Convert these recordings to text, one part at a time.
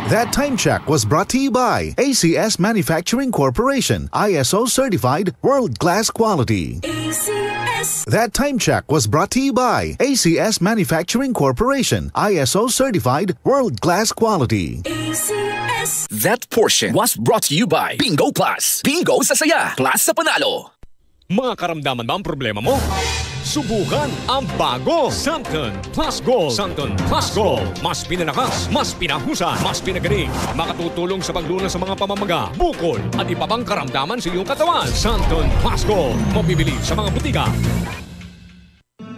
That time check was brought to you by ACS Manufacturing Corporation, ISO certified world-class quality. ACS. That time check was brought to you by ACS Manufacturing Corporation, ISO certified world-class quality. ACS. That portion was brought to you by Bingo Plus. Bingo sa saya, plus sa panalo. Mga karamdaman ba ang problema mo? Subukan ang bago Santon Plus Gold. Santon Plus Gold. Mas pinalakas, mas pinahusan, mas pinagaling. Makatutulong sa paglunas sa mga pamamaga, bukol at iba pang karamdaman sa iyong katawan. Santon Plus Gold. Mabibili sa mga butika.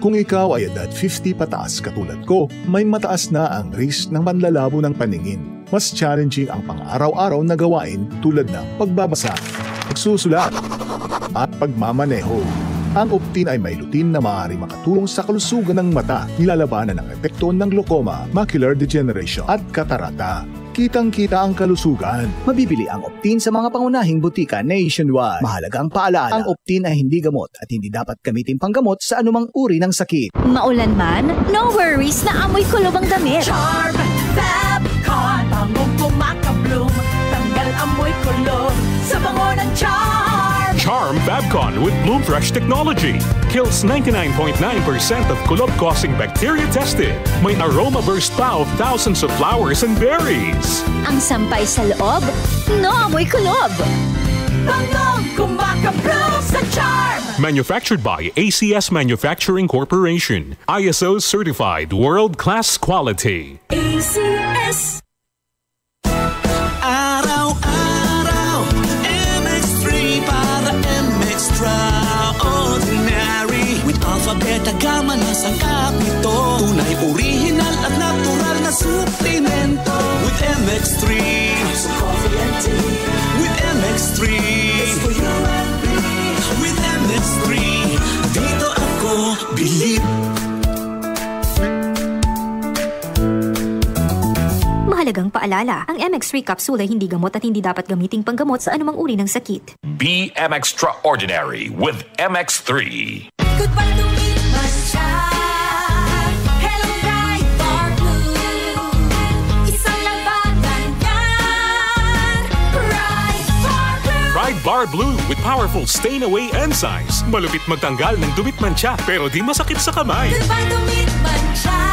Kung ikaw ay edad 50 pataas katulad ko, may mataas na ang risk ng panlalabo ng paningin. Mas challenging ang pang-araw-araw na gawain tulad ng pagbabasa, pagsusulat, at pagmamaneho. Ang Optin ay may lutin na maaari makatulong sa kalusugan ng mata, nilalabanan ng epekto ng glaucoma, macular degeneration at katarata. Kitang-kita ang kalusugan. Mabibili ang Optin sa mga pangunahing butika nationwide. Mahalagang paalala, ang Optin ay hindi gamot at hindi dapat gamitin panggamot sa anumang uri ng sakit. Maulan man, no worries na amoy kulob ang damit. Charm Fabcon, bangong kumakabloom, tanggal amoy kulob sa bango ng Charm. Charm Fabcon with Bloom Fresh technology kills 99.9% of kulob-causing bacteria tested. May aroma burst pa of thousands of flowers and berries. Ang sampay sa loob, no amoy kulob. Bangong kumakabloom sa Charm. Manufactured by ACS Manufacturing Corporation. ISO certified world-class quality. ACS. Extraordinary with alpha, beta, gamma na sangkap nito. Tunay, original at natural na suplemento. With MX3 so coffee and tea. With MX3 it's for you and me. With MX3 dito ako believe. Mahalagang paalala, ang MX3 capsule ay hindi gamot at hindi dapat gamiting panggamot sa anumang uri ng sakit. Be Extraordinary with MX3. Goodbye to me, Manshan. Hello, Ride Bar Blue. Isang labanan yan. Ride Bar Blue. Ride Bar Blue with powerful stain-away enzymes. Malupit magtanggal ng dumit mancha pero di masakit sa kamay. Goodbye to me, Manshan.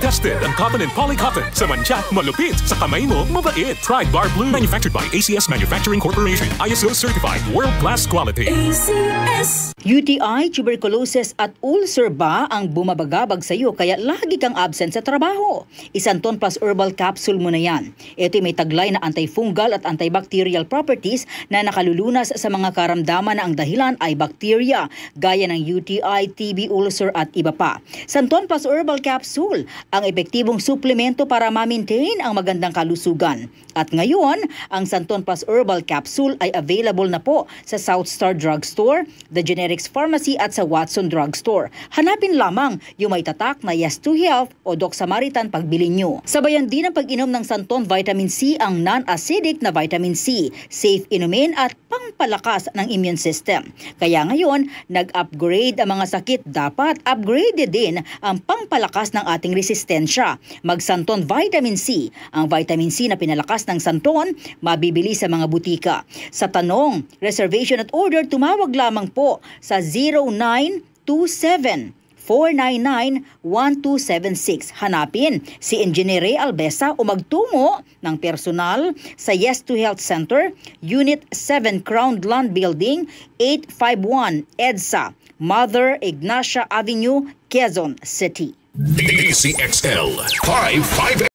Tested ang cotton and polycotton. Sa mancha, malupit. Sa kamay mo, mabait. Ride Bar Blue. Manufactured by ACS Manufacturing Corporation. ISO certified world-class quality. ACS. UTI, tuberculosis at ulcer ba ang bumabagabag sa iyo kaya lagi kang absent sa trabaho? Isanton Plus Herbal Capsule mo na yan. Ito may taglay na antifungal at antibacterial properties na nakalulunas sa mga karamdaman na ang dahilan ay bacteria gaya ng UTI, TB, ulcer at iba pa. Santon Plus Herbal Capsule ang epektibong suplemento para ma-maintain ang magandang kalusugan. At ngayon, ang Santon Plus Herbal Capsule ay available na po sa South Star Drugstore, The Generics Pharmacy at sa Watson Drugstore. Hanapin lamang yung may tatak na Yes to Health o Doc Samaritan pagbili nyo. Sabayan din ang pag-inom ng Santon Vitamin C, ang non-acidic na vitamin C, safe inumin at pangpalakas ng immune system. Kaya ngayon, nag-upgrade ang mga sakit, dapat upgraded din ang pangpalakas ng ating resistensya. Mag-Santon Vitamin C. Ang vitamin C na pinalakas ng Santon, mabibili sa mga butika. Sa tanong, reservation at order, tumawag lamang po sa 0927-499-1276. Hanapin si Engineer Ray Albesa o magtungo ng personal sa Yes to Health Center, Unit 7 Crown Land Building, 851 EDSA, Mother Ignacia Avenue, Quezon City. DCXL 55